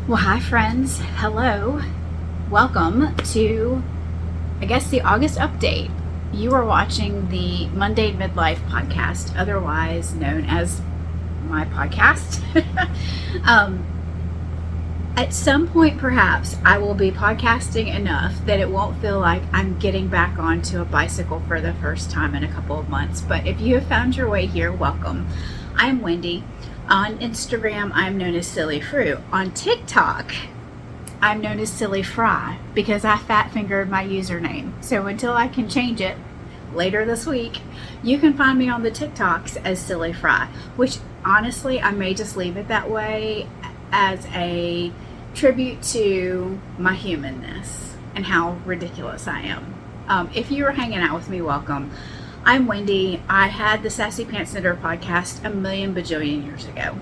Well, hi friends. Hello. Welcome to, I guess, the August update. You are watching the Mundane Midlife podcast, otherwise known as my podcast. um, at some point, perhaps, I will be podcasting enough that it won't feel like I'm getting back onto a bicycle for the first time in a couple of months. But if you have found your way here, welcome. I'm Wendy. On Instagram, I'm known as Silly Fruit. On TikTok, I'm known as Silly Fry because I fat fingered my username. So until I can change it later this week, you can find me on the TikToks as Silly Fry, which honestly, I may just leave it that way as a tribute to my humanness and how ridiculous I am. If you were hanging out with me, welcome. I'm Wendy. I had the Sassy Pants Knitter podcast a million bajillion years ago.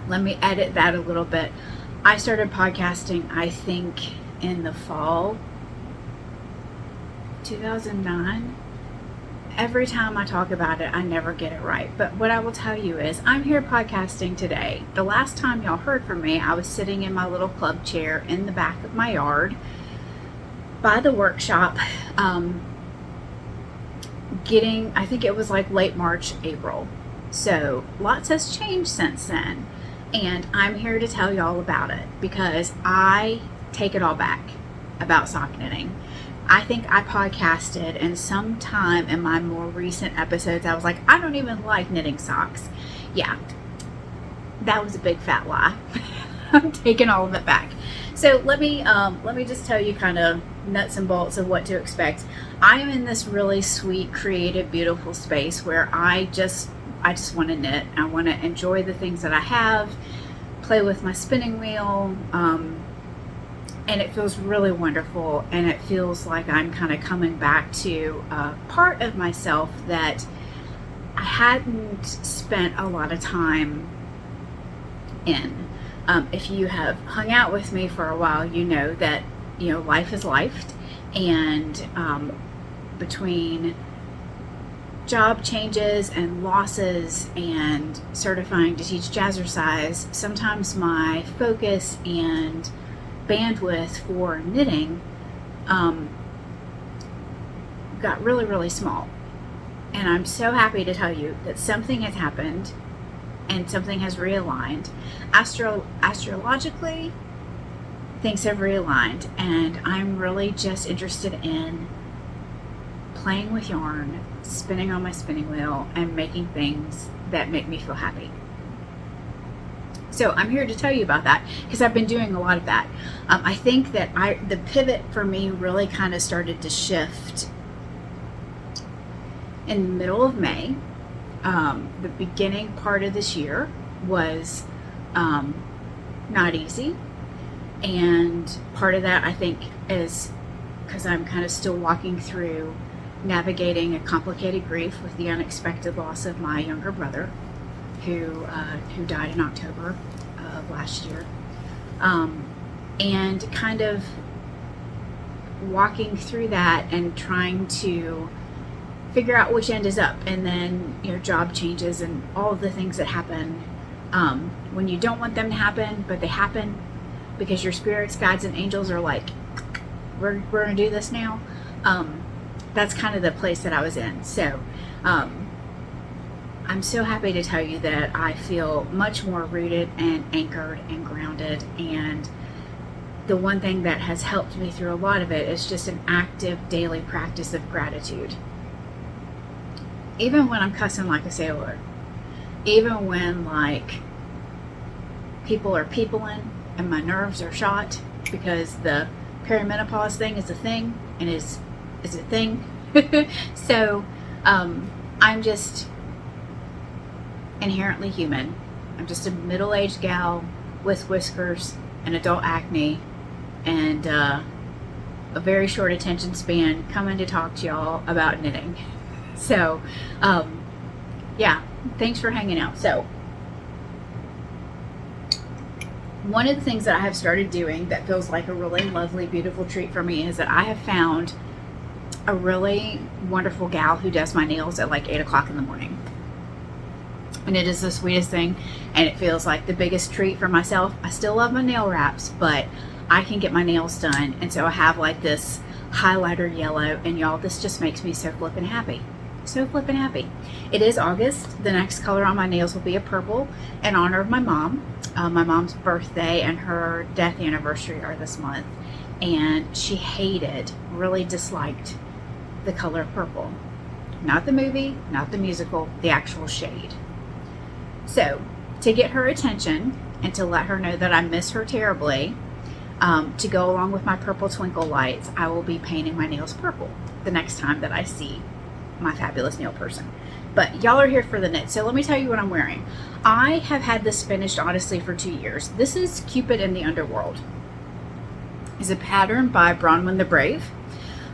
Let me edit that a little bit. I started podcasting, I think, in the fall 2009. Every time I talk about it, I never get it right. But what I will tell you is I'm here podcasting today. The last time y'all heard from me, I was sitting in my little club chair in the back of my yard by the workshop, I think it was like late March, April. So lots has changed since then. And I'm here to tell y'all about it because I take it all back about sock knitting. I think I podcasted, and sometime in my more recent episodes, I was like, I don't even like knitting socks. Yeah, that was a big fat lie. I'm taking all of it back. So let me just tell you kind of nuts and bolts of what to expect. I am in this really sweet, creative, beautiful space where I just want to knit. I want to enjoy the things that I have, play with my spinning wheel, and it feels really wonderful. And it feels like I'm kind of coming back to a part of myself that I hadn't spent a lot of time in. If you have hung out with me for a while, you know that, life is life. And between job changes and losses and certifying to teach jazzercise, sometimes my focus and bandwidth for knitting got really, really small. And I'm so happy to tell you that something has happened and something has realigned. Astrologically, things have realigned, and I'm really just interested in playing with yarn, spinning on my spinning wheel, and making things that make me feel happy. So I'm here to tell you about that because I've been doing a lot of that. I think that the pivot for me really kind of started to shift in the middle of May. The beginning part of this year was not easy, and part of that I think is because I'm kind of still walking through navigating a complicated grief with the unexpected loss of my younger brother who died in October of last year, and kind of walking through that and trying to figure out which end is up, and then job changes and all of the things that happen when you don't want them to happen, but they happen because your spirits, guides, and angels are like, we're gonna do this now. That's kind of the place that I was in. So I'm so happy to tell you that I feel much more rooted and anchored and grounded, and the one thing that has helped me through a lot of it is just an active daily practice of gratitude. Even when I'm cussing like a sailor, even when like people are peopling and my nerves are shot because the perimenopause thing is a thing and is a thing. So I'm just inherently human. I'm just a middle-aged gal with whiskers and adult acne and a very short attention span coming to talk to y'all about knitting. So yeah, thanks for hanging out. So one of the things that I have started doing that feels like a really lovely, beautiful treat for me is that I have found a really wonderful gal who does my nails at like 8 o'clock in the morning. and it is the sweetest thing, and it feels like the biggest treat for myself. I still love my nail wraps, but I can get my nails done, and so I have like this highlighter yellow, and y'all, this just makes me so flippin' happy. So flippin' happy. It is August. The next color on my nails will be a purple in honor of my mom. My mom's birthday and her death anniversary are this month, and she really disliked the color purple. Not the movie, not the musical, the actual shade. So to get her attention and to let her know that I miss her terribly, to go along with my purple twinkle lights, I will be painting my nails purple the next time that I see my fabulous nail person. But y'all are here for the knit, so let me tell you what I'm wearing. I have had this finished honestly for 2 years. This is Cupid in the Underworld. It's a pattern by Bronwyn the Brave.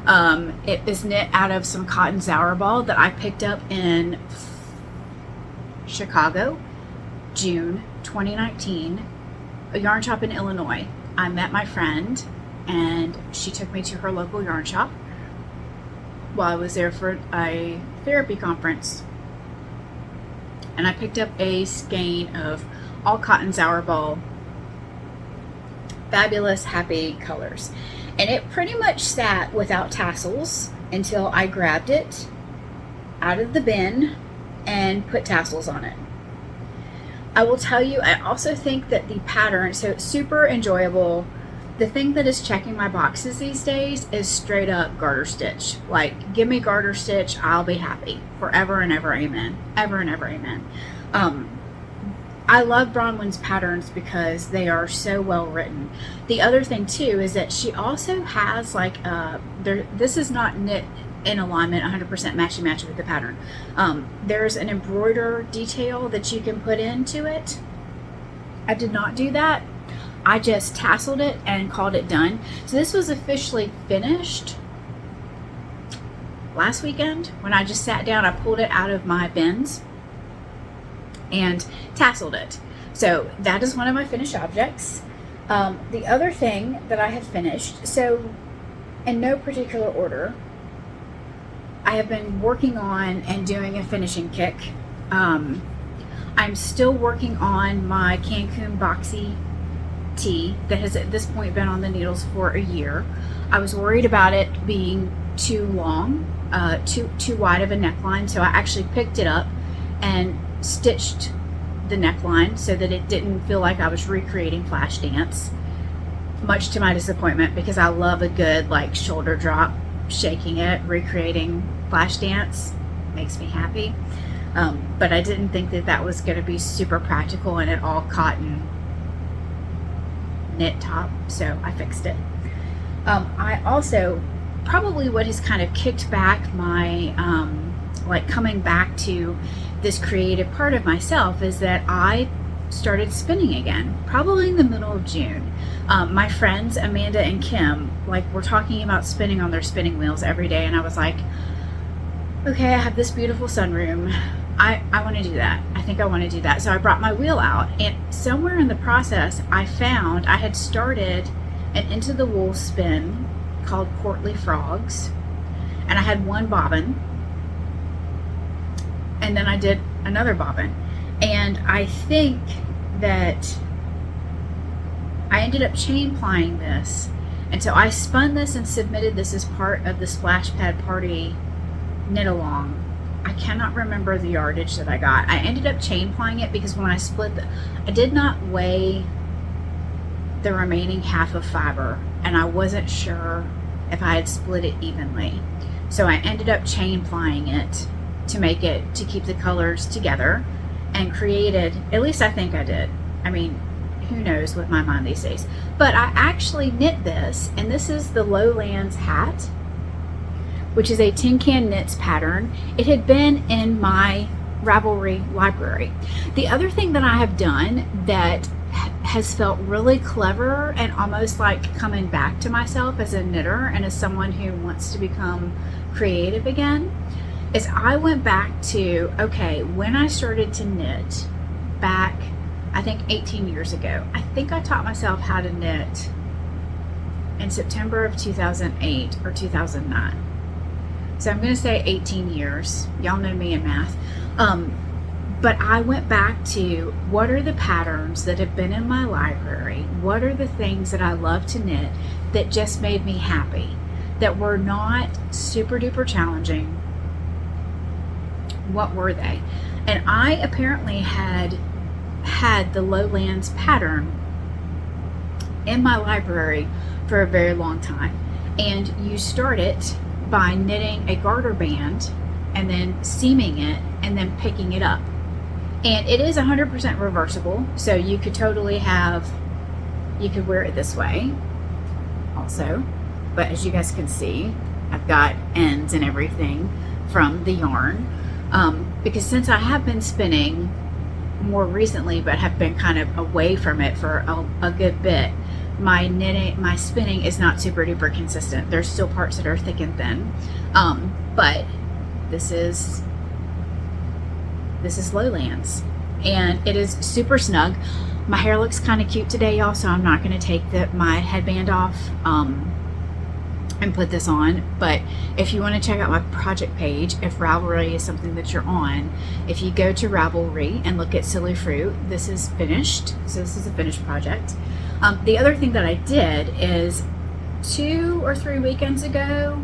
It is knit out of some cotton Zauberball that I picked up in Chicago, June 2019, a yarn shop in Illinois. I met my friend and she took me to her local yarn shop while I was there for a therapy conference, and I picked up a skein of all cotton Zauberball, fabulous happy colors, and it pretty much sat without tassels until I grabbed it out of the bin and put tassels on it. I will tell you, I also think that the pattern, so it's super enjoyable. The thing that is checking my boxes these days is straight up garter stitch. Like, give me garter stitch, I'll be happy. Forever and ever, amen. Ever and ever, amen. I love Bronwyn's patterns because they are so well written. The other thing too is that she also has like, this is not knit in alignment 100% matchy with the pattern. There's an embroider detail that you can put into it. I did not do that. I just tasseled it and called it done. So this was officially finished last weekend when I just sat down. I pulled it out of my bins and tasseled it. So that is one of my finished objects. The other thing that I have finished, so in no particular order, I have been working on and doing a finishing kick. I'm still working on my Cancun boxy tee that has at this point been on the needles for a year. I was worried about it being too long, too wide of a neckline, so I actually picked it up and stitched the neckline so that it didn't feel like I was recreating flash dance, much to my disappointment, because I love a good like shoulder drop, shaking it, recreating flash dance makes me happy. But I didn't think that that was going to be super practical and an all cotton knit top, so I fixed it. I also, probably what has kind of kicked back my like coming back to this creative part of myself is that I started spinning again, probably in the middle of June. My friends Amanda and Kim were talking about spinning on their spinning wheels every day, and I was like, okay, I have this beautiful sunroom. I want to do that. I think I want to do that. So I brought my wheel out, and somewhere in the process I found I had started an into the wool spin called Courtly Frogs, and I had one bobbin, and then I did another bobbin, and I think that I ended up chain plying this, and so I spun this and submitted this as part of the Splash Pad Party knit along. I cannot remember the yardage that I got. I ended up chain plying it because when I split I did not weigh the remaining half of fiber, and I wasn't sure if I had split it evenly. So I ended up chain plying it to keep the colors together, and created, at least I think I did. I mean, who knows with my mind these days. But I actually knit this, and this is the Lowlands hat, which is a Tin Can Knits pattern. It had been in my Ravelry library. The other thing that I have done that has felt really clever and almost like coming back to myself as a knitter and as someone who wants to become creative again is I went back to, okay, when I started to knit back, I think 18 years ago, I think I taught myself how to knit in September of 2008 or 2009. So I'm going to say 18 years. Y'all know me in math. But I went back to what are the patterns that have been in my library? What are the things that I love to knit that just made me happy, that were not super duper challenging? What were they? And I apparently had the Lowlands pattern in my library for a very long time. And you start it by knitting a garter band and then seaming it and then picking it up. And it is 100% reversible, so you could totally you could wear it this way also. But as you guys can see, I've got ends and everything from the yarn. Because since I have been spinning more recently, but have been kind of away from it for a good bit, my spinning is not super duper consistent. There's still parts that are thick and thin. But this is Lowlands, and it is super snug. My hair looks kind of cute today, y'all, so I'm not going to take my headband off and put this on. But if you want to check out my project page, if Ravelry is something that you're on, if you go to Ravelry and look at Silly Fruit, this is finished. So this is a finished project. The other thing that I did is 2 or 3 weekends ago,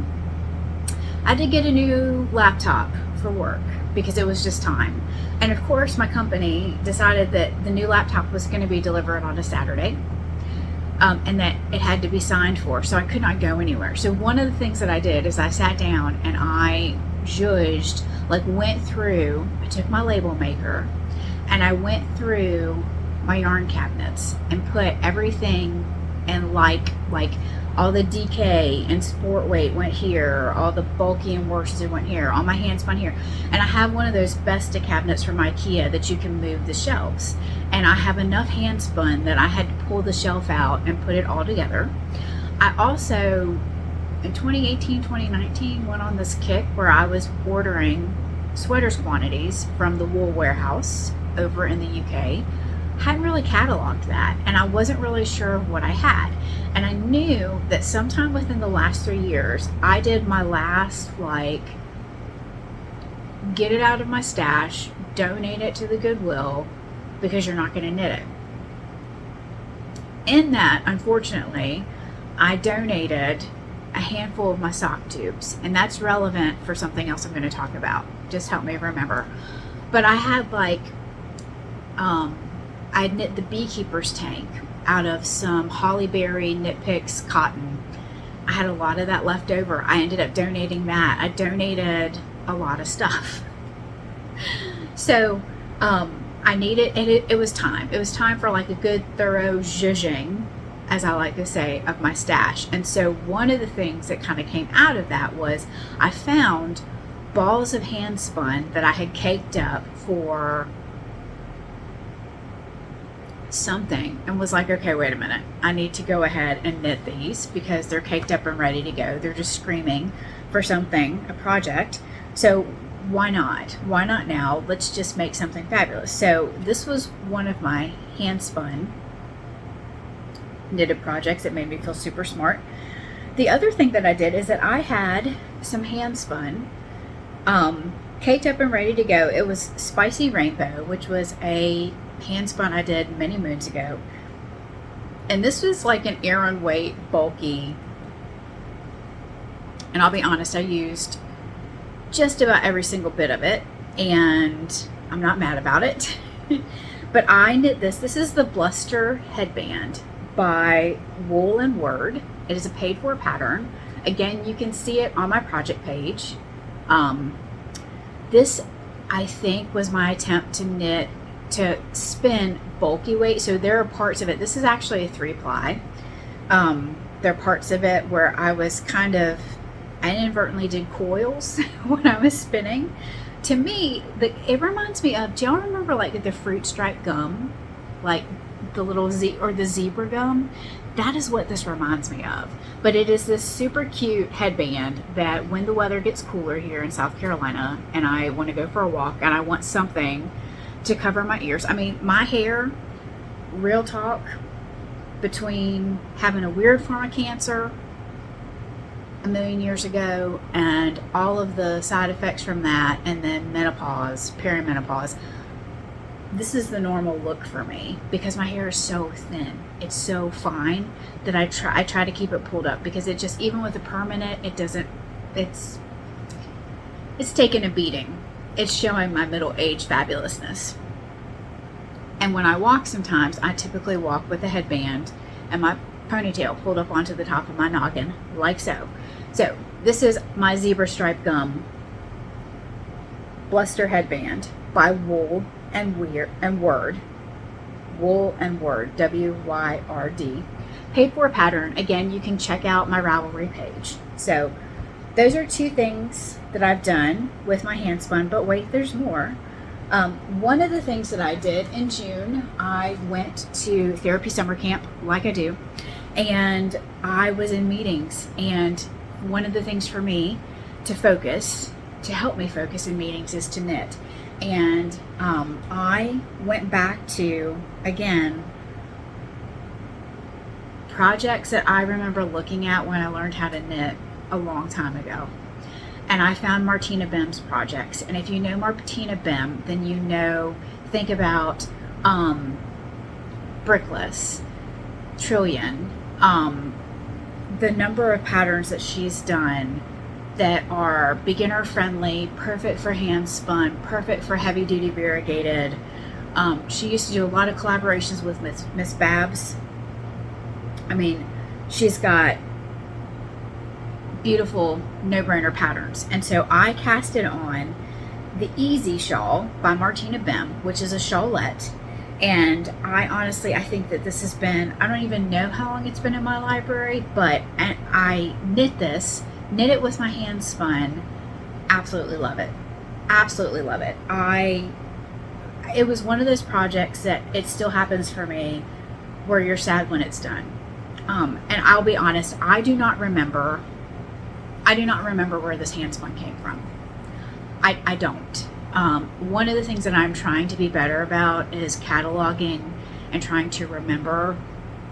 I did get a new laptop for work because it was just time. And of course, my company decided that the new laptop was going to be delivered on a Saturday, and that it had to be signed for, so I could not go anywhere. So one of the things that I did is I sat down and I judged, went through, I took my label maker and I went through my yarn cabinets and put everything, and like all the DK and sport weight went here, all the bulky and worsted went here, all my handspun here. And I have one of those Besta cabinets from IKEA that you can move the shelves. And I have enough handspun that I had to pull the shelf out and put it all together. I also, in 2018, 2019, went on this kick where I was ordering sweaters quantities from the Wool Warehouse over in the UK. Hadn't really cataloged that, and I wasn't really sure of what I had. And I knew that sometime within the last 3 years, I did my last, get it out of my stash, donate it to the Goodwill, because you're not going to knit it. In that, unfortunately, I donated a handful of my sock tubes, and that's relevant for something else I'm going to talk about. Just help me remember. But I had I knit the beekeeper's tank out of some Holly Berry Knit Picks cotton. I had a lot of that left over. I ended up donating that. I donated a lot of stuff. So I needed, and it was time. It was time for a good thorough zhuzhing, as I like to say, of my stash. And so one of the things that kind of came out of that was I found balls of handspun that I had caked up for something, and was like, okay, wait a minute, I need to go ahead and knit these because they're caked up and ready to go. They're just screaming for something, a project. So why not now? Let's just make something fabulous. So this was one of my handspun knitted projects that made me feel super smart. The other thing that I did is that I had some handspun caked up and ready to go. It was Spicy Rainbow, which was a handspun I did many moons ago, and this was an Aran weight, bulky, and I'll be honest, I used just about every single bit of it, and I'm not mad about it. But I knit this. This is the Bluster headband by Wool and Word. It is a paid for pattern. Again, you can see it on my project page. This, I think, was my attempt to spin bulky weight. So there are parts of it. This is actually a 3-ply. There are parts of it where I was I inadvertently did coils when I was spinning. To me, it reminds me of, do y'all remember the fruit stripe gum? The little the zebra gum? That is what this reminds me of. But it is this super cute headband that when the weather gets cooler here in South Carolina and I want to go for a walk and I want something to cover my ears. I mean, my hair, real talk, between having a weird form of cancer a million years ago and all of the side effects from that, and then menopause, perimenopause, this is the normal look for me because my hair is so thin. It's so fine that I try to keep it pulled up, because it just, even with the permanent, it doesn't, it's taken a beating. It's showing my middle-aged fabulousness. And when I walk sometimes, I typically walk with a headband and my ponytail pulled up onto the top of my noggin, like so. So this is my zebra stripe gum bluster headband by Wool and Word. Wool and Word, WYRD. Paid for pattern. Again, you can check out my Ravelry page. So those are two things that I've done with my handspun, but wait, there's more. One of the things that I did in June, I went to therapy summer camp, like I do, and I was in meetings. And one of the things for me to help me focus in meetings, is to knit. And I went back to, again, projects that I remember looking at when I learned how to knit a long time ago. And I found Martina Bim's projects. And if you know Martina Bim, then you know, think about Brickless, Trillion, the number of patterns that she's done that are beginner friendly, perfect for handspun, perfect for heavy duty variegated. She used to do a lot of collaborations with Miss Babs. I mean, she's got beautiful no-brainer patterns. And so I casted on the Easy Shawl by Martina Bim, which is a shawlette. And I think that this has been, I don't even know how long it's been in my library, but I knit it with my hand spun. Absolutely love it. Absolutely love it. It was one of those projects that it still happens for me where you're sad when it's done. And I'll be honest, I do not remember where this handspun came from. I don't. One of the things that I'm trying to be better about is cataloging and trying to remember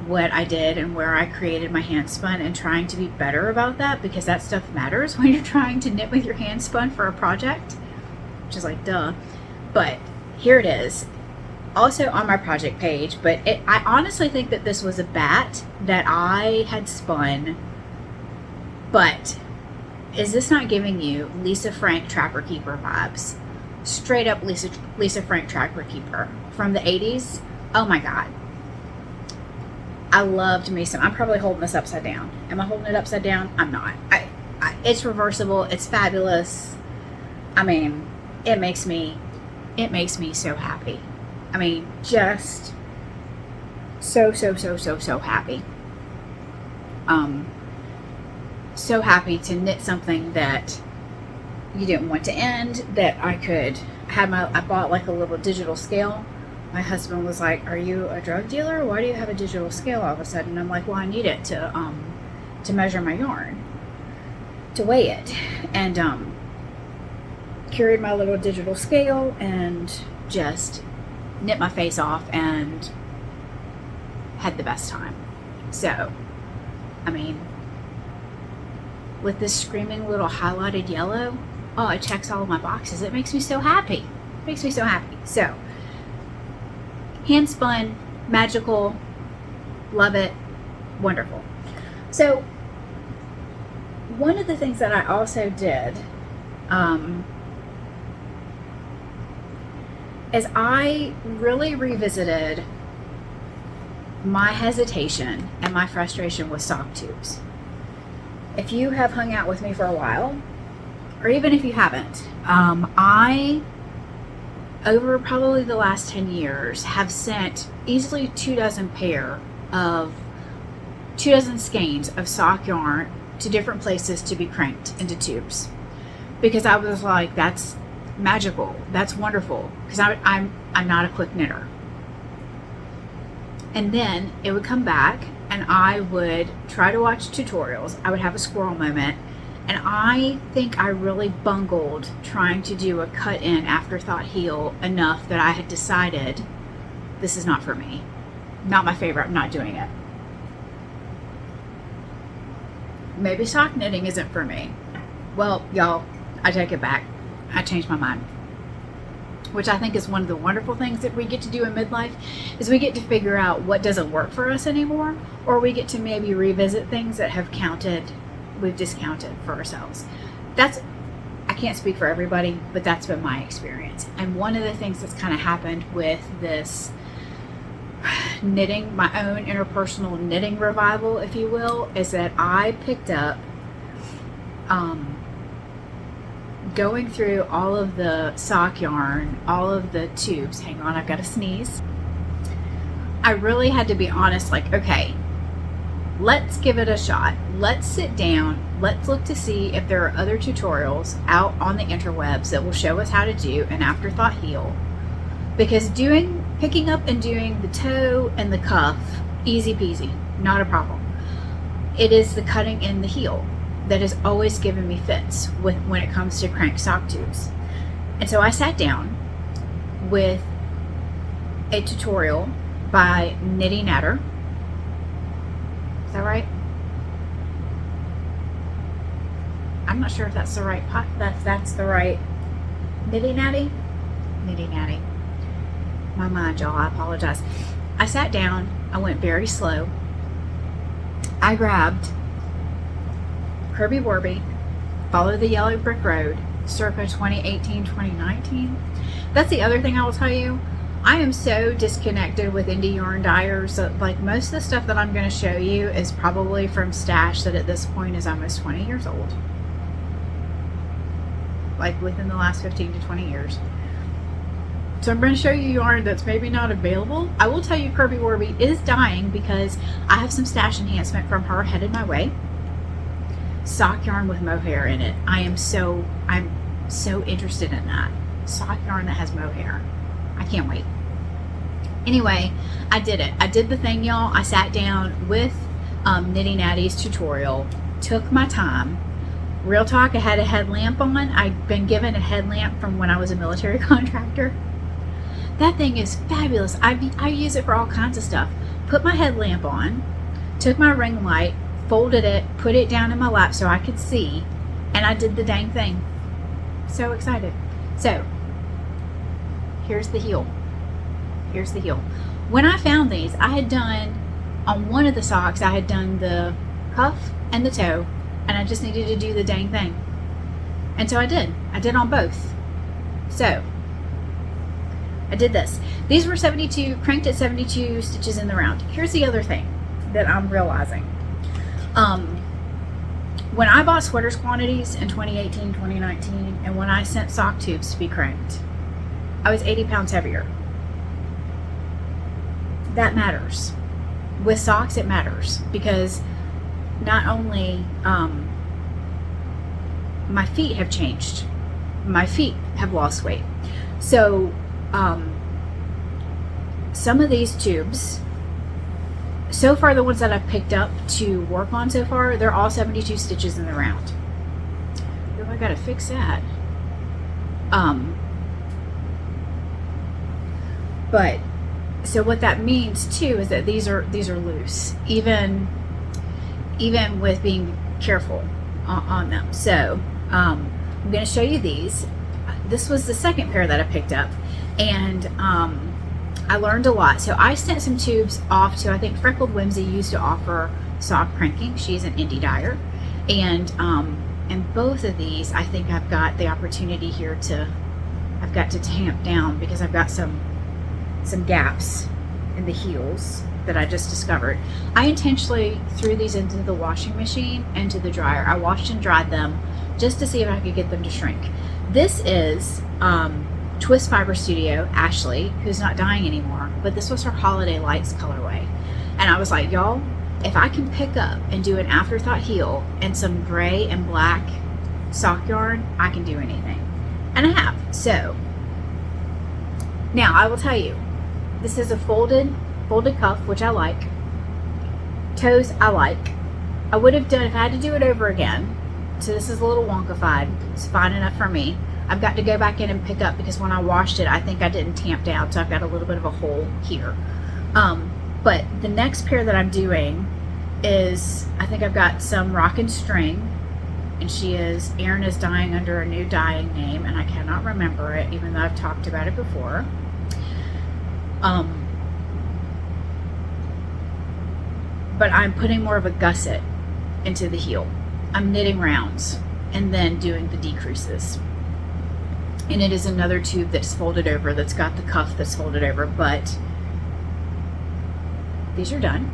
what I did and where I created my handspun, and trying to be better about that, because that stuff matters when you're trying to knit with your handspun for a project, which is like, duh. But here it is, also on my project page. But I honestly think that this was a bat that I had spun. But is this not giving you Lisa Frank Trapper Keeper vibes? Straight up Lisa Frank Trapper Keeper from the 80s. Oh my God. I loved me some. I'm probably holding this upside down. Am I holding it upside down? I'm not. It's reversible. It's fabulous. I mean, it makes me so happy. I mean, just so happy. So happy to knit something that you didn't want to end, that I could have I bought like a little digital scale. My husband was like, "Are you a drug dealer? Why do you have a digital scale all of a sudden?" And I'm like, "Well, I need it to measure my yarn, to weigh it." And carried my little digital scale and just knit my face off and had the best time. So, I mean, with this screaming little highlighted yellow, oh, it checks all of my boxes. It makes me so happy. It makes me so happy. So, handspun, magical, love it, wonderful. So, one of the things that I also did is I really revisited my hesitation and my frustration with sock tubes. If you have hung out with me for a while, or even if you haven't, I, over probably the last 10 years, have sent easily 24 skeins of sock yarn to different places to be cranked into tubes, because I was like, that's magical, that's wonderful, because I'm not a quick knitter. And then it would come back and I would try to watch tutorials. I would have a squirrel moment, and I think I really bungled trying to do a cut in afterthought heel enough that I had decided this is not for me, not my favorite, I'm not doing it. Maybe sock knitting isn't for me. Well, y'all, I take it back. I changed my mind. which I think is one of the wonderful things that we get to do in midlife, is we get to figure out what doesn't work for us anymore, or we get to maybe revisit things that we've discounted for ourselves. I can't speak for everybody, but that's been my experience. And one of the things that's kind of happened with this knitting, my own interpersonal knitting revival, if you will, is that I picked up going through all of the sock yarn, all of the tubes. Hang on, I've got to sneeze. I really had to be honest, like, okay, let's give it a shot. Let's sit down. Let's look to see if there are other tutorials out on the interwebs that will show us how to do an afterthought heel. Because picking up and doing the toe and the cuff, easy peasy, not a problem. It is the cutting in the heel that has always given me fits when it comes to crank sock tubes. And so I sat down with a tutorial by Knitty Natter. Is that right? I'm not sure if that's the right that's the right Knitty Natty. My mind, y'all, I apologize. I sat down, I went very slow. I grabbed Kirby Warby, Follow the Yellow Brick Road, circa 2018, 2019. That's the other thing I will tell you. I am so disconnected with indie yarn dyers that, like, most of the stuff that I'm going to show you is probably from stash that at this point is almost 20 years old. Like within the last 15 to 20 years. So I'm going to show you yarn that's maybe not available. I will tell you Kirby Warby is dying because I have some stash enhancement from her headed my way. Sock yarn with mohair in it. I'm so interested in that. Sock yarn that has mohair. I can't wait. Anyway, I did it. I did the thing, y'all. I sat down with Knitty Natty's tutorial, took my time. Real talk, I had a headlamp on. I'd been given a headlamp from when I was a military contractor. That thing is fabulous. I use it for all kinds of stuff. Put my headlamp on, took my ring light, folded it, put it down in my lap so I could see, and I did the dang thing. So excited. So, here's the heel. Here's the heel. When I found these, I had done, on one of the socks, I had done the cuff and the toe, and I just needed to do the dang thing. And so I did. I did on both. So, I did this. These were 72, cranked at 72 stitches in the round. Here's the other thing that I'm realizing. When I bought sweaters quantities in 2018, 2019, and when I sent sock tubes to be cranked, I was 80 pounds heavier. That matters. With socks, it matters because not only my feet have changed, my feet have lost weight. So some of these tubes, so far the ones that I've picked up to work on so far, they're all 72 stitches in the round. Oh, I gotta fix that. But so what that means too is that these are loose, even with being careful on them. So I'm going to show you these. This was the second pair that I picked up, and I learned a lot. So I sent some tubes off to, I think Freckled Whimsy used to offer sock cranking. She's an indie dyer, and both of these I think I've got the opportunity here I've got to tamp down because I've got some gaps in the heels that I just discovered. I intentionally threw these into the washing machine and to the dryer. I washed and dried them just to see if I could get them to shrink. This is Twist Fiber Studio Ashley, who's not dying anymore, but this was her Holiday Lights colorway. And I was like, y'all, if I can pick up and do an afterthought heel and some gray and black sock yarn, I can do anything. And I have. So now I will tell you, this is a folded cuff, which I like. Toes, I like. I would have done, if I had to do it over again, so this is a little wonkified. It's fine enough for me. I've got to go back in and pick up because when I washed it, I think I didn't tamp down, so I've got a little bit of a hole here. But the next pair that I'm doing is, I think I've got some Rock and String and Erin is dyeing under a new dyeing name, and I cannot remember it, even though I've talked about it before. But I'm putting more of a gusset into the heel. I'm knitting rounds and then doing the decreases. And it is another tube that's folded over, that's got the cuff that's folded over, but these are done.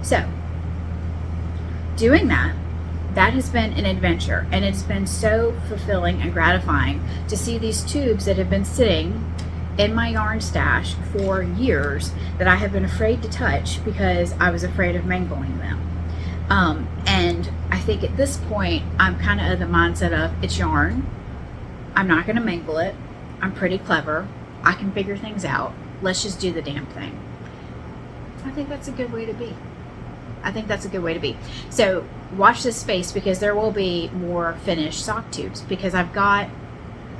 So, doing that has been an adventure, and it's been so fulfilling and gratifying to see these tubes that have been sitting in my yarn stash for years that I have been afraid to touch because I was afraid of mangling them. And I think at this point, I'm kind of the mindset of, it's yarn. I'm not going to mangle it. I'm pretty clever. I can figure things out. Let's just do the damn thing. I think that's a good way to be. I think that's a good way to be. So watch this space, because there will be more finished sock tubes, because I've got,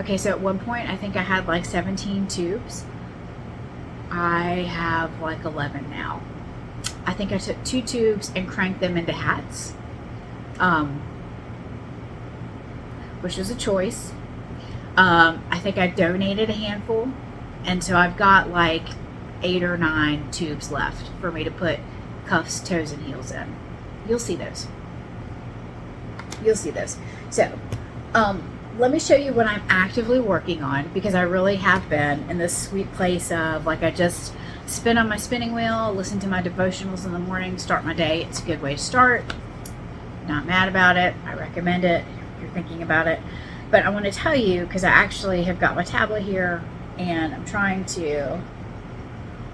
okay, so at one point I think I had like 17 tubes. I have like 11 now. I think I took 2 tubes and cranked them into hats, which was a choice. I think I donated a handful, and so I've got like 8 or 9 tubes left for me to put cuffs, toes, and heels in. You'll see those. You'll see those. So, let me show you what I'm actively working on, because I really have been in this sweet place of, like, I just spin on my spinning wheel, listen to my devotionals in the morning, start my day. It's a good way to start. Not mad about it. I recommend it if you're thinking about it. But I want to tell you, because I actually have got my tablet here and I'm trying to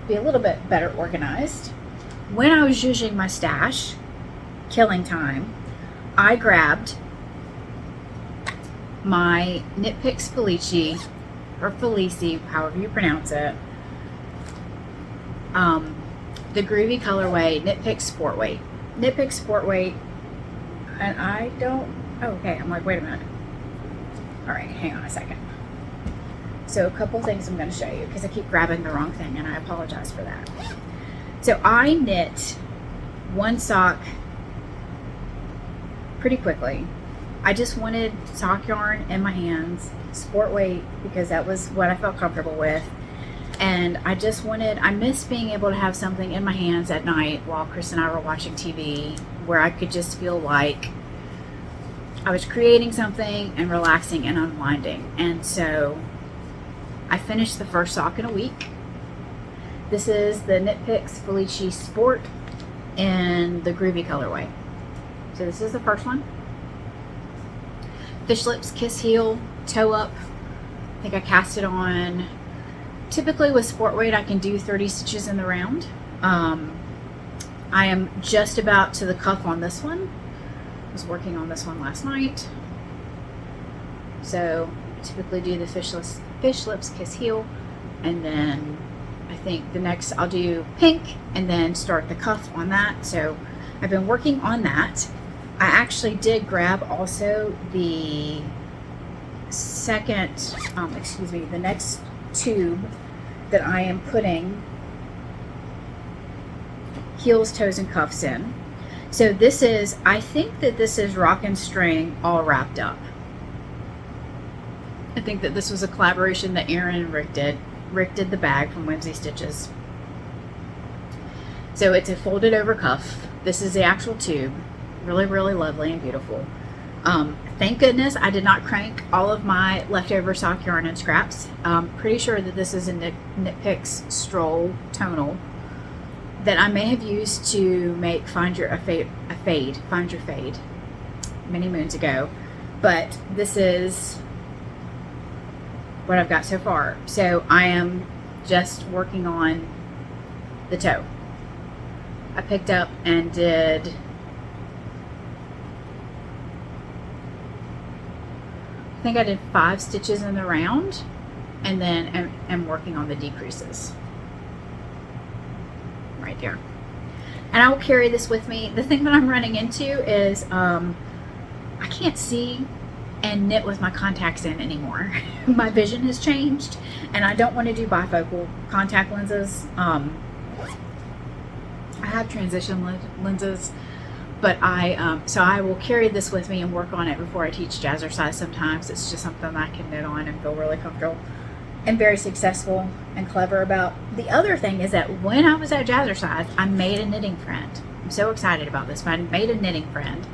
be a little bit better organized. When I was using my stash, killing time, I grabbed my Knit Picks Felici, or Felici, however you pronounce it, the Groovy colorway Knit Picks Sport Weight. Knit Picks Sport Weight, and I don't, oh, okay, I'm like, wait a minute. All right, hang on a second. So a couple things I'm going to show you, because I keep grabbing the wrong thing, and I apologize for that. So I knit one sock pretty quickly. I just wanted sock yarn in my hands, sport weight, because that was what I felt comfortable with. And I miss being able to have something in my hands at night while Chris and I were watching TV, where I could just feel like I was creating something and relaxing and unwinding. And so I finished the first sock in a week. This is the Knit Picks Felici Sport in the Groovy colorway. So this is the first one. Fish lips, kiss heel, toe up. I think I cast it on. Typically with sport weight, I can do 30 stitches in the round. I am just about to the cuff on this one. I was working on this one last night. So I typically do the fish lips, kiss heel, and then I think the next I'll do pink and then start the cuff on that. So I've been working on that. I actually did grab also the the next tube that I am putting heels, toes, and cuffs in. So this is, I think that this is Rock and String all wrapped up. I think that this was a collaboration that Erin and Rick did. Rick did the bag from Whimsy Stitches. So it's a folded over cuff. This is the actual tube. Really, really lovely and beautiful. Thank goodness I did not crank all of my leftover sock yarn and scraps. Pretty sure that this is a Knit Picks Stroll tonal that I may have used to make Find Your Fade many moons ago. But this is what I've got so far. So I am just working on the toe. I picked up and did, I think I did 5 stitches in the round, and then I'm working on the decreases right there. And I will carry this with me. The thing that I'm running into is I can't see and knit with my contacts in anymore. My vision has changed, and I don't want to do bifocal contact lenses. I have transition lenses, But so I will carry this with me and work on it before I teach jazzercise sometimes. It's just something that I can knit on and feel really comfortable and very successful and clever about. The other thing is that when I was at jazzercise, I made a knitting friend. I'm so excited about this, but I made a knitting friend.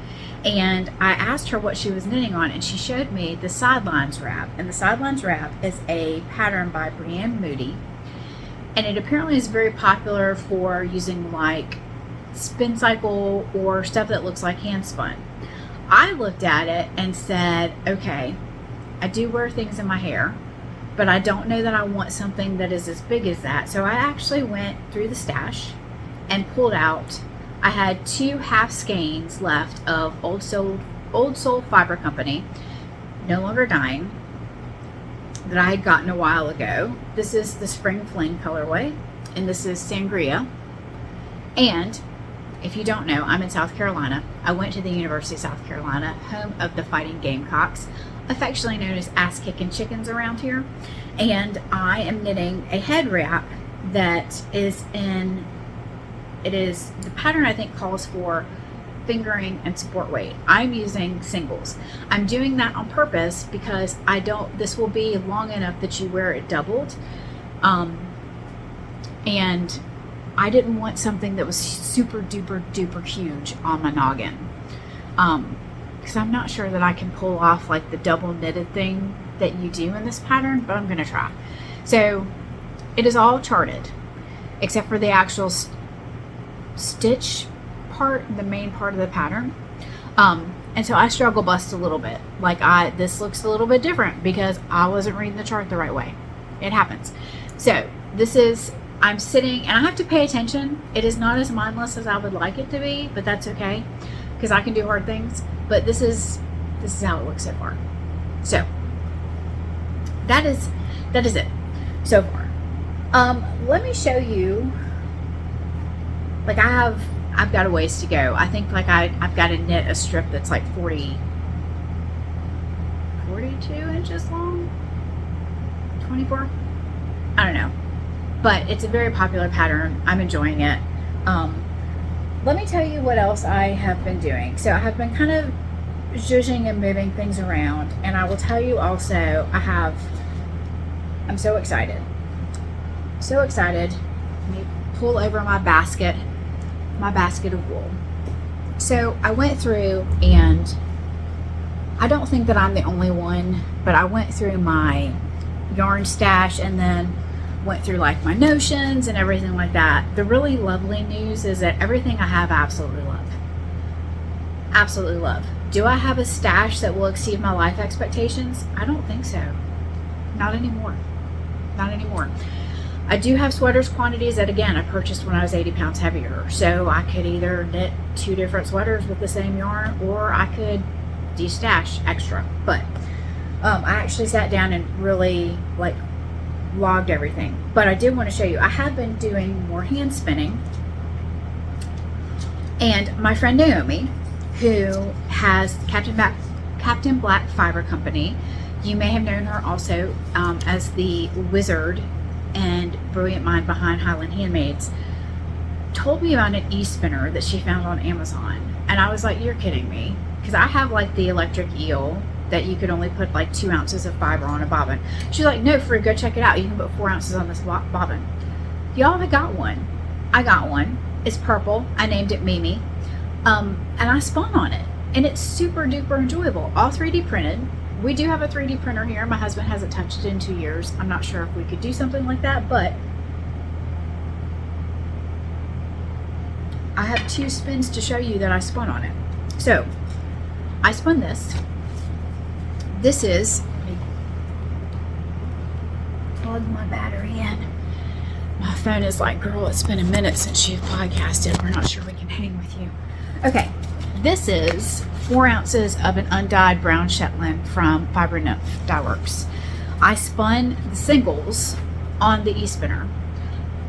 And I asked her what she was knitting on, and she showed me the Sidelines wrap. And the Sidelines wrap is a pattern by Brienne Moody. And it apparently is very popular for using like spin cycle or stuff that looks like handspun. I looked at it and said, okay, I do wear things in my hair, but I don't know that I want something that is as big as that. So I actually went through the stash and pulled out, I had 2 half skeins left of Old Soul Fiber Company, no longer dying, that I had gotten a while ago. This is the Spring Fling colorway, and this is Sangria. And if you don't know, I'm in South Carolina. I went to the University of South Carolina, home of the Fighting Gamecocks, affectionately known as ass-kicking chickens around here. And I am knitting a head wrap that is the pattern I think calls for fingering and support weight. I'm using singles. I'm doing that on purpose because this will be long enough that you wear it doubled. And I didn't want something that was super duper duper huge on my noggin. Because I'm not sure that I can pull off like the double knitted thing that you do in this pattern, but I'm going to try. So it is all charted except for the actual stitch part, the main part of the pattern. And so I struggle bust a little bit. Like this looks a little bit different because I wasn't reading the chart the right way. It happens. So I'm sitting and I have to pay attention. It is not as mindless as I would like it to be, but that's okay because I can do hard things. But this is how it looks so far. So that is it so far. Let me show you. Like I've got a ways to go. I think like I've got to knit a strip that's like 42 inches long, 24. I don't know. But it's a very popular pattern. I'm enjoying it. Let me tell you what else I have been doing. So I have been kind of zhuzhing and moving things around. And I will tell you also, I'm so excited. So excited. Let me pull over my basket of wool. So I went through, and I don't think that I'm the only one, but I went through my yarn stash and then went through like my notions and everything like that. The really lovely news is that everything I have I absolutely love. Absolutely love. Do I have a stash that will exceed my life expectations? I don't think so. Not anymore. Not anymore. I do have sweaters quantities that, again, I purchased when I was 80 pounds heavier. So I could either knit 2 different sweaters with the same yarn, or I could de-stash extra. But I actually sat down and really like logged everything. But I did want to show you, I have been doing more hand spinning. And my friend Naomi, who has Captain Black Fiber Company, you may have known her also as the wizard and brilliant mind behind Highland Handmaids, told me about an e-spinner that she found on Amazon. And I was like, you're kidding me. Because I have like the electric eel that you could only put like 2 ounces of fiber on a bobbin. She's like, no, Free, go check it out. You can put 4 ounces on this bobbin. Y'all, I got one. It's purple. I named it Mimi. And I spun on it. And it's super duper enjoyable. All 3D printed. We do have a 3D printer here. My husband hasn't touched it in 2 years. I'm not sure if we could do something like that, but I have 2 spins to show you that I spun on it. So I spun this. This is, let me plug my battery in. My phone is like, girl, it's been a minute since you've podcasted. We're not sure we can hang with you. Okay, this is 4 ounces of an undyed brown Shetland from Fiber Nymph Dye Works. I spun the singles on the e-spinner.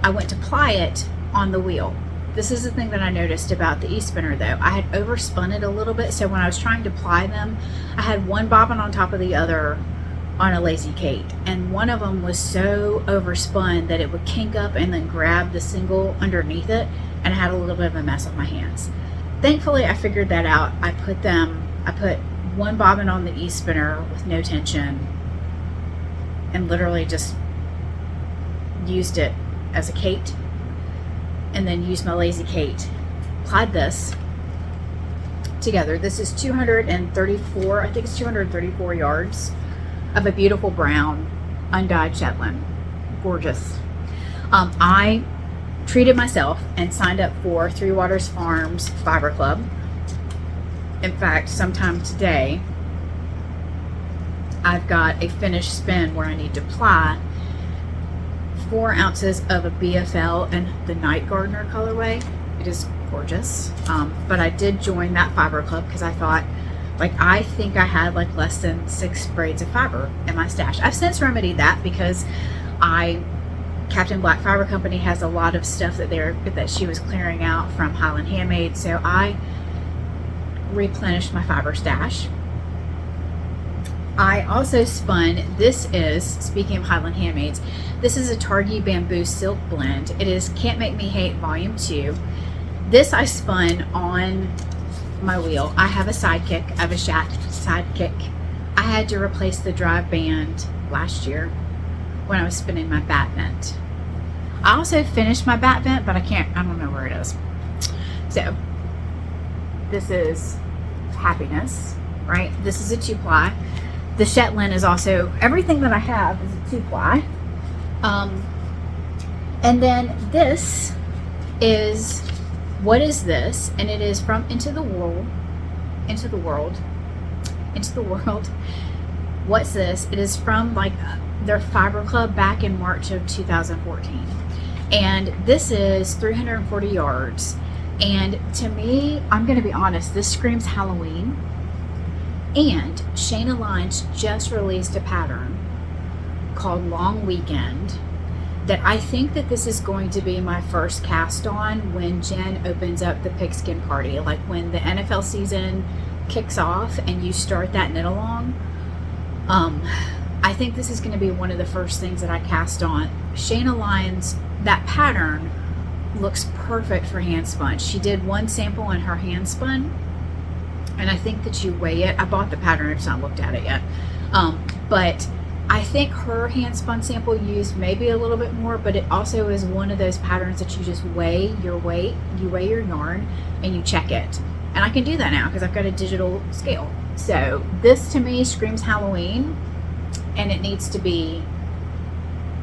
I went to ply it on the wheel. This is the thing that I noticed about the e-spinner though. I had overspun it a little bit, so when I was trying to ply them, I had one bobbin on top of the other on a Lazy Kate, and one of them was so overspun that it would kink up and then grab the single underneath it, and I had a little bit of a mess on my hands. thankfully I figured that out. I put one bobbin on the e-spinner with no tension and literally just used it as a Kate, and then used my lazy Kate, applied this together. This is 234, I think it's 234 yards of a beautiful brown undyed Shetland. Gorgeous. I treated myself and signed up for Three Waters Farms Fiber Club. In fact, sometime today, I've got a finished spin where I need to apply 4 ounces of a BFL in the Night Gardener colorway. It is gorgeous. But I did join that fiber club because I thought, I think I had less than 6 braids of fiber in my stash. I've since remedied that because Captain Black Fiber Company has a lot of stuff that she was clearing out from Highland Handmade, so I replenished my fiber stash. I also spun, speaking of Highland Handmaids, this is a Targhee Bamboo Silk Blend. It is Can't Make Me Hate Volume 2. This I spun on my wheel. I have a sidekick. I have a sidekick. I had to replace the drive band last year when I was spinning my bat vent. I also finished my bat vent, but I don't know where it is. So this is Happiness, right? This is a 2-ply. The Shetland is also, everything that I have is a 2-ply. And then this is, what is this? And it is from Into the World. What's this? It is from their fiber club back in March of 2014. And this is 340 yards. And to me, I'm going to be honest, this screams Halloween. And Shayna Lines just released a pattern called Long Weekend that I think that this is going to be my first cast on when Jen opens up the pigskin party. When the NFL season kicks off and you start that knit along. I think this is going to be one of the first things that I cast on. Shayna Lines, that pattern looks perfect for handspun. She did one sample in her handspun, and I think that you weigh it. I bought the pattern, I've just not looked at it yet. But I think her handspun sample used maybe a little bit more, but it also is one of those patterns that you just weigh your weight, you weigh your yarn, and you check it. And I can do that now because I've got a digital scale. So this to me screams Halloween, and it needs to be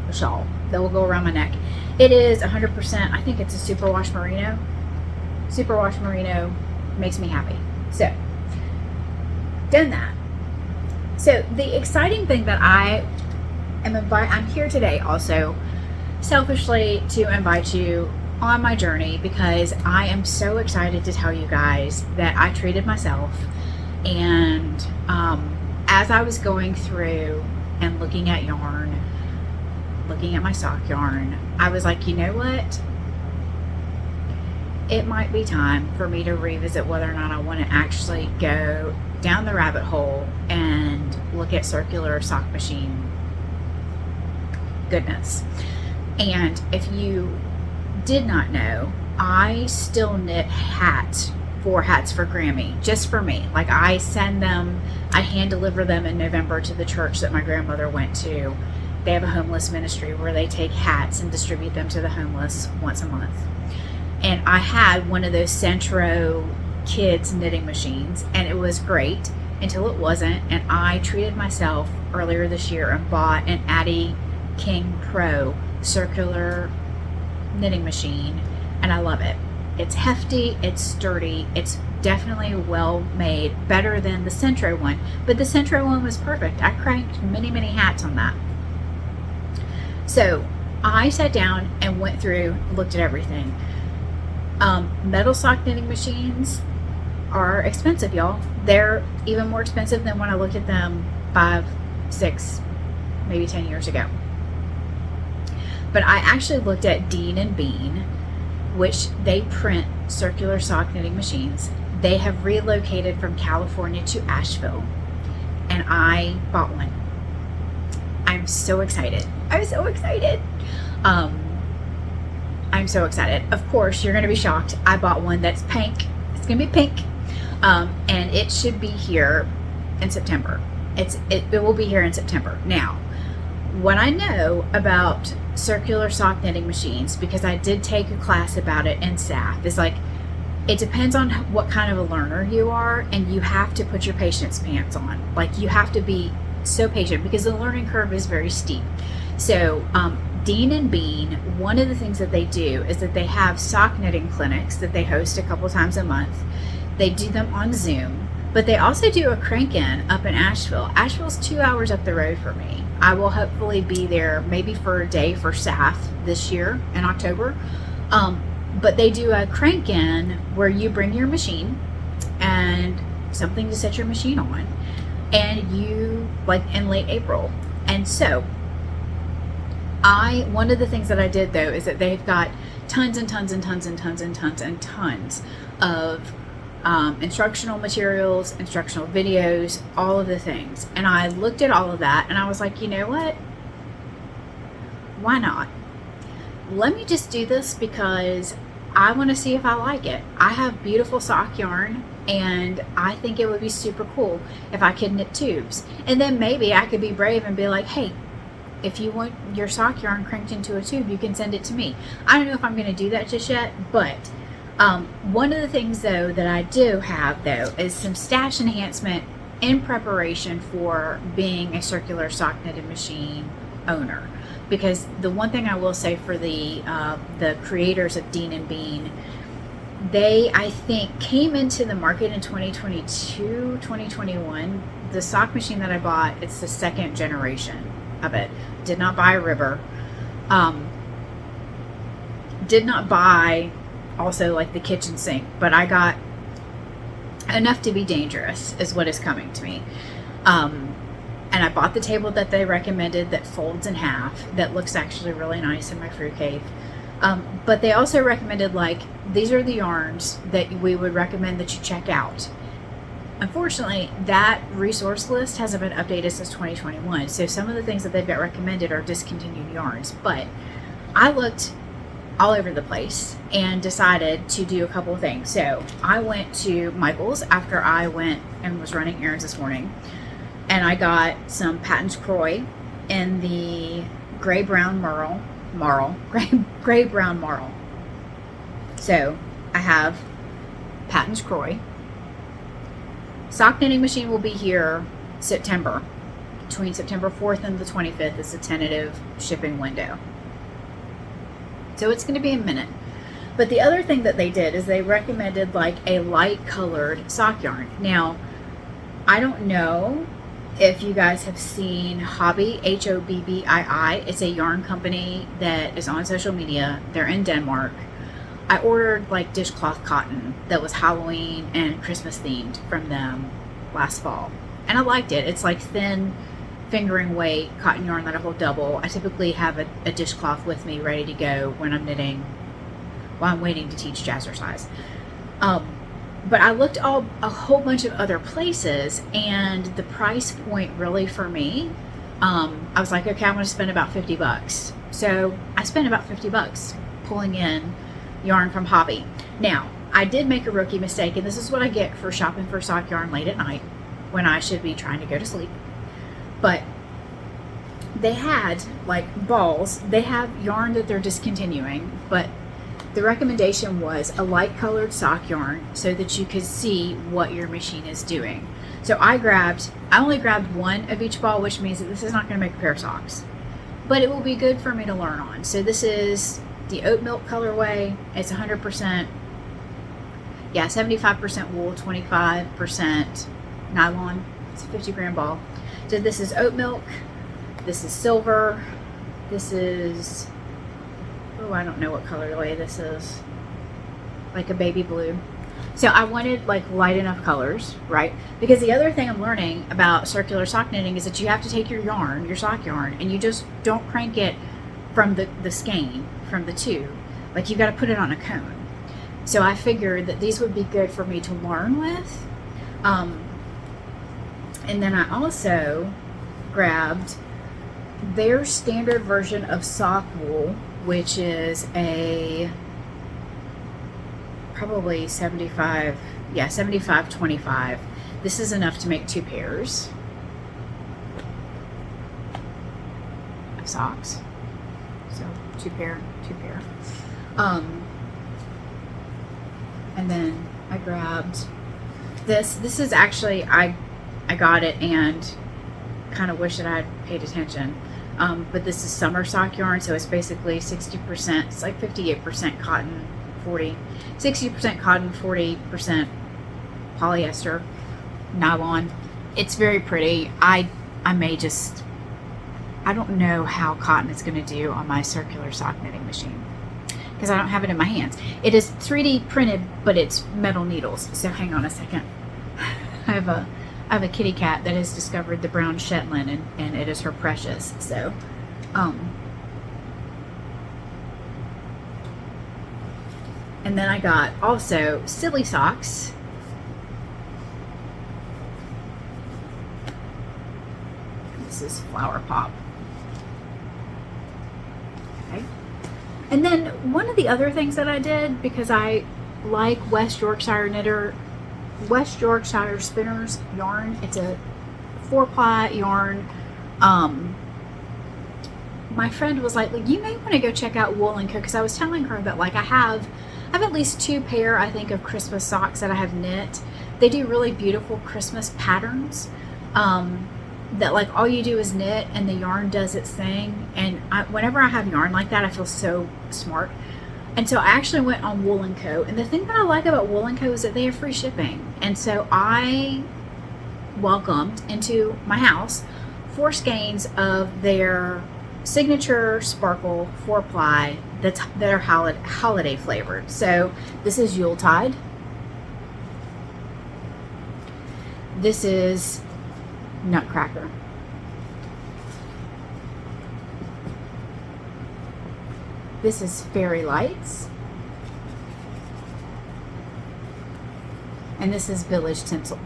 a shawl that will go around my neck. It is 100%, I think it's a superwash merino. Superwash merino makes me happy. So, done that. So the exciting thing that I'm here today also selfishly to invite you on my journey because I am so excited to tell you guys that I treated myself. And as I was going through and looking at yarn, looking at my sock yarn, I was like, you know what? It might be time for me to revisit whether or not I want to actually go down the rabbit hole and look at circular sock machine goodness. And if you did not know, I still knit hats for Grammy, just for me. I send them, I hand deliver them in November to the church that my grandmother went to. They have a homeless ministry where they take hats and distribute them to the homeless once a month. And I had one of those Centro kids knitting machines, and it was great until it wasn't. And I treated myself earlier this year and bought an Addie King Pro circular knitting machine, and I love it. It's hefty, it's sturdy, it's definitely well made, better than the Centro one, but the Centro one was perfect. I cranked many hats on that. So I sat down and went through, looked at everything. Metal sock knitting machines are expensive, y'all. They're even more expensive than when I looked at them 5, 6, maybe 10 years ago. But I actually looked at Dean and Bean, which they print circular sock knitting machines. They have relocated from California to Asheville, and I bought one. I'm so excited. I'm so excited. I'm so excited. Of course, you're going to be shocked. I bought one that's pink. It's gonna be pink, and it should be here in September. It will be here in September. Now, what I know about circular sock knitting machines, because I did take a class about it in staff, is like it depends on what kind of a learner you are, and you have to put your patience pants on. Like, you have to be so patient because the learning curve is very steep. So Dean and Bean, one of the things that they do is that they have sock knitting clinics that they host a couple times a month. They do them on Zoom, but they also do a crank-in up in Asheville. Asheville's 2 hours up the road for me. I will hopefully be there maybe for a day for staff this year in October. But they do a crank-in where you bring your machine and something to set your machine on, and you, like in late April. And so one of the things that I did though is that they've got tons and tons and tons and tons and tons and tons of instructional materials, instructional videos, all of the things. And I looked at all of that and I was like, you know what? Why not? Let me just do this because I want to see if I like it. I have beautiful sock yarn, and I think it would be super cool if I could knit tubes. And then maybe I could be brave and be like, hey, if you want your sock yarn cranked into a tube, you can send it to me. I don't know if I'm going to do that just yet, but one of the things though that I do have though is some stash enhancement in preparation for being a circular sock knitted machine owner. Because the one thing I will say for the creators of Dean and Bean, they, I think, came into the market in 2022, 2021. The sock machine that I bought, it's the second generation of it. Did not buy a River. Did not buy also like the kitchen sink, but I got enough to be dangerous is what is coming to me. And I bought the table that they recommended that folds in half, that looks actually really nice in my fruit cave. But they also recommended, like, these are the yarns that we would recommend that you check out. Unfortunately, that resource list hasn't been updated since 2021. So some of the things that they've got recommended are discontinued yarns. But I looked all over the place and decided to do a couple of things. So I went to Michael's after I went and was running errands this morning. And I got some Patton's Croy in the gray-brown gray-brown marl. So I have Patton's Croy. Sock knitting machine will be here September. Between September 4th and the 25th is the tentative shipping window. So it's going to be a minute. But the other thing that they did is they recommended like a light colored sock yarn. Now, I don't know if you guys have seen Hobbii, Hobbii. It's a yarn company that is on social media. They're in Denmark. I ordered like dishcloth cotton that was Halloween and Christmas themed from them last fall. And I liked it. It's like thin fingering weight cotton yarn that I hold double. I typically have a dishcloth with me ready to go when I'm knitting while I'm waiting to teach jazzercise. But I looked a whole bunch of other places, and the price point really for me, I was like, okay, I'm going to spend about $50. So I spent about $50 pulling in yarn from Hobbii. Now, I did make a rookie mistake, and this is what I get for shopping for sock yarn late at night when I should be trying to go to sleep. But they had like balls. They have yarn that they're discontinuing, but the recommendation was a light colored sock yarn so that you could see what your machine is doing. So I only grabbed one of each ball, which means that this is not going to make a pair of socks, but it will be good for me to learn on. So this is the oat milk colorway. It's 100%, 75% wool, 25% nylon. It's a 50 gram ball. So this is oat milk. This is silver. This is, oh, I don't know what colorway this is. Like a baby blue. So I wanted like light enough colors, right? Because the other thing I'm learning about circular sock knitting is that you have to take your yarn, your sock yarn, and you just don't crank it from the skein, from the tube. Like you got to put it on a cone. So I figured that these would be good for me to learn with. And then I also grabbed their standard version of sock wool, which is a probably 75 yeah, 75, 25. This is enough to make 2 pairs of socks. So 2 pair, 2 pair. And then I grabbed this. This is actually, I got it and kind of wish that I had paid attention. But this is summer sock yarn, so it's basically 60%, it's like 58% cotton, 60% cotton, 40% polyester, nylon. It's very pretty. I don't know how cotton is going to do on my circular sock knitting machine because I don't have it in my hands. It is 3D printed, but it's metal needles. So hang on a second. I have a kitty cat that has discovered the brown Shetland, and it is her precious. So, and then I got also silly socks. This is Flower Pop. Okay. And then one of the other things that I did, because I like West Yorkshire Spinners yarn. It's a 4-ply yarn. My friend was like, you may want to go check out Wool & Co. because I was telling her that like I have at least 2 pair, I think, of Christmas socks that I have knit. They do really beautiful Christmas patterns. That like all you do is knit and the yarn does its thing. And whenever I have yarn like that, I feel so smart. And so I actually went on Wool & Co. And the thing that I like about Wool & Co. is that they have free shipping. And so I welcomed into my house 4 skeins of their signature sparkle 4-ply that are holiday flavored. So this is Yuletide. This is Nutcracker. This is Fairy Lights. And this is Village Tinsel.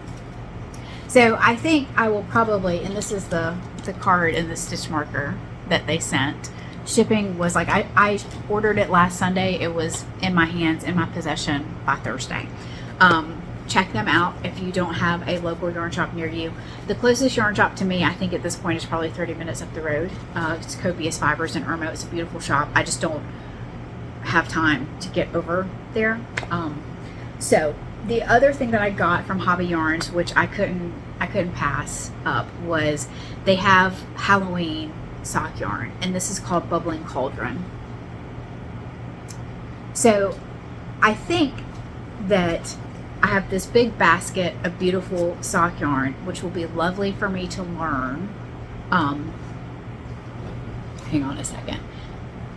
So I think I will probably, and this is the card and the stitch marker that they sent. Shipping was like, I ordered it last Sunday. It was in my hands, in my possession by Thursday. Check them out if you don't have a local yarn shop near you. The closest yarn shop to me, I think at this point, is probably 30 minutes up the road. It's Copious Fibers in Irmo. It's a beautiful shop. I just don't have time to get over there. So the other thing that I got from Hobby Yarns, which I couldn't pass up, was they have Halloween sock yarn, and this is called Bubbling Cauldron. So I think that I have this big basket of beautiful sock yarn, which will be lovely for me to learn. Hang on a second.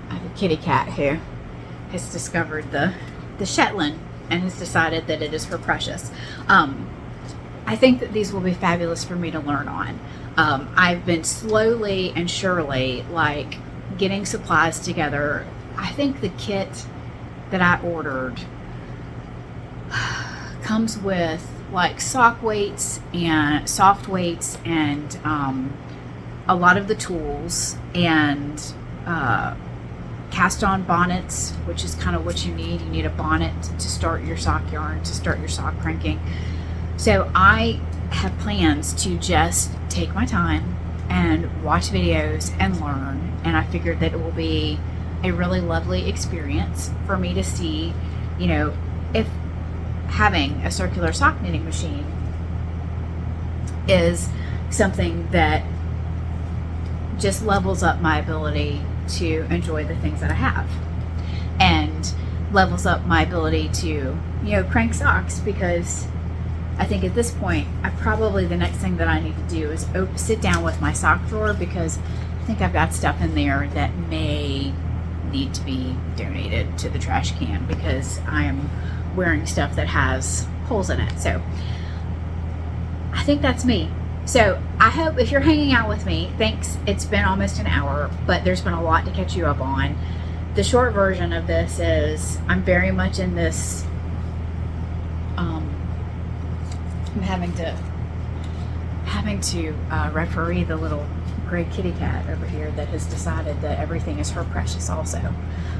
I have a kitty cat who has discovered the Shetland and has decided that it is her precious. I think that these will be fabulous for me to learn on. I've been slowly and surely like getting supplies together. I think the kit that I ordered comes with like sock weights and soft weights and a lot of the tools and cast on bonnets, which is kind of what you need. You need a bonnet to start your sock yarn, to start your sock cranking. So I have plans to just take my time and watch videos and learn, and I figured that it will be a really lovely experience for me to see, you know, if having a circular sock knitting machine is something that just levels up my ability to enjoy the things that I have, and levels up my ability to, you know, crank socks, because I think at this point, the next thing that I need to do is sit down with my sock drawer, because I think I've got stuff in there that may need to be donated to the trash can, because I am wearing stuff that has holes in it. So I think that's me. So I hope if you're hanging out with me, thanks. It's been almost an hour, but there's been a lot to catch you up on. The short version of this is I'm very much in this, I'm having to referee the little gray kitty cat over here that has decided that everything is her precious also.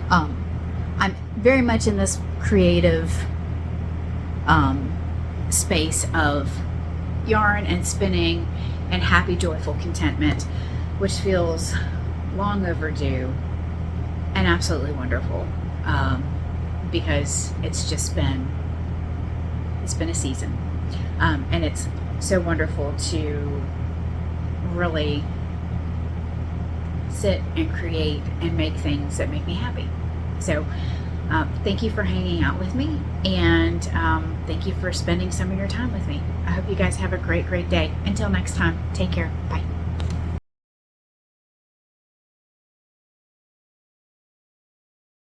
I'm very much in this creative space of yarn and spinning and happy, joyful contentment, which feels long overdue and absolutely wonderful, because it's been a season, and it's so wonderful to really sit and create and make things that make me happy. So thank you for hanging out with me, and thank you for spending some of your time with me. I hope you guys have a great day. Until next time, take care. Bye.